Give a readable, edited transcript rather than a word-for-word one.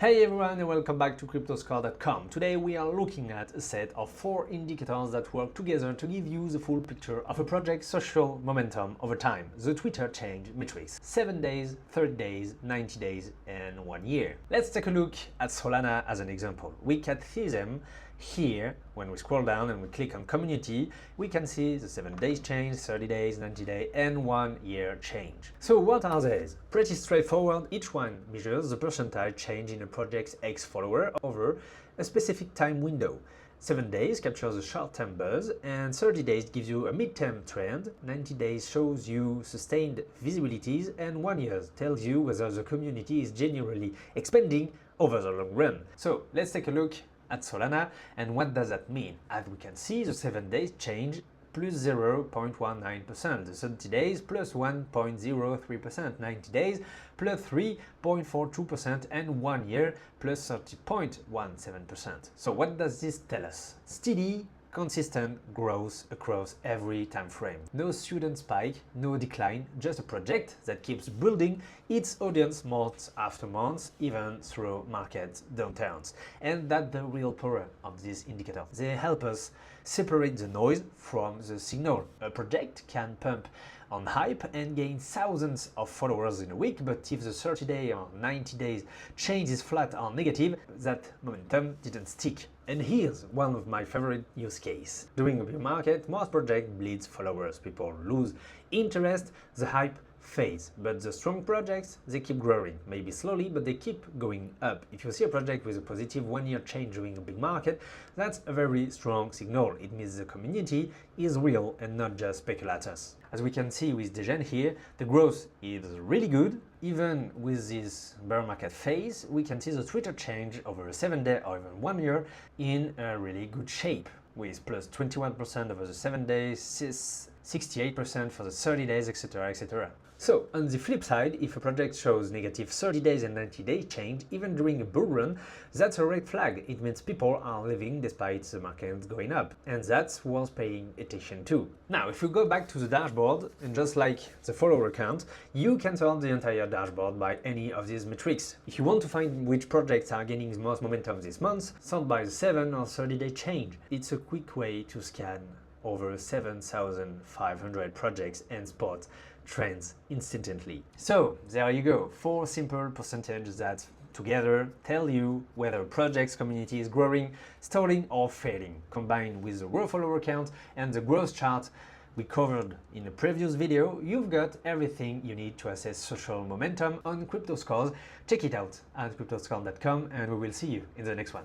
Hey everyone and welcome back to CryptoScores.com. Today we are looking at a set of 4 indicators that work together to give you the full picture of a project's social momentum over time, the Twitter change metrics: 7 days, 30 days, 90 days and 1 year. Let's take a look at Solana as an example. We can see them here. When we scroll down and we click on community, we can see the 7 days change, 30 days, 90 days and 1 year change. So what are these? Pretty straightforward. Each one measures the percentage change in a project's X follower over a specific time window. 7 days captures a short-term buzz, and 30 days gives you a mid-term trend, 90 days shows you sustained visibilities, and 1 year tells you whether the community is generally expanding over the long run. So let's take a look at Solana, and what does that mean? As we can see, the 7 days change plus 0.19%, the 30 days plus 1.03%, 90 days plus 3.42%, and 1 year plus 30.17%. So what does this tell us? Steady, consistent growth across every time frame. No sudden spike, no decline, just a project that keeps building its audience month after month, even through market downturns. And that's the real power of this indicator. They help us separate the noise from the signal. A project can pump on hype and gain thousands of followers in a week, but if the 30-day or 90 days change is flat or negative, that momentum didn't stick. And here's one of my favorite use cases. During a bear market, most projects bleeds followers. People lose interest, the hype fades. But the strong projects, they keep growing. Maybe slowly, but they keep going up. If you see a project with a positive 1 year change during a big market, that's a very strong signal. It means the community is real and not just speculators. As we can see with Degen here, the growth is really good. Even with this bear market phase, we can see the Twitter change over a 7-day or even 1 year in a really good shape, with plus 21% over the 7 days, 68% for the 30 days, etc., etc. So, on the flip side, if a project shows negative 30 days and 90 day change, even during a bull run, that's a red flag. It means people are leaving despite the market going up, and that's worth paying attention to. Now, if you go back to the dashboard, and just like the follower count, you can sort the entire dashboard by any of these metrics. If you want to find which projects are gaining the most momentum this month, sort by the 7 or 30 day change. It's a quick way to scan over 7,500 projects and spot trends instantly. So there you go, 4 simple percentages that together tell you whether a project's community is growing, stalling or fading. Combined with the raw follower count and the growth chart we covered in a previous video, you've got everything you need to assess social momentum on CryptoScores. Check it out at CryptoScores.com and we will see you in the next one.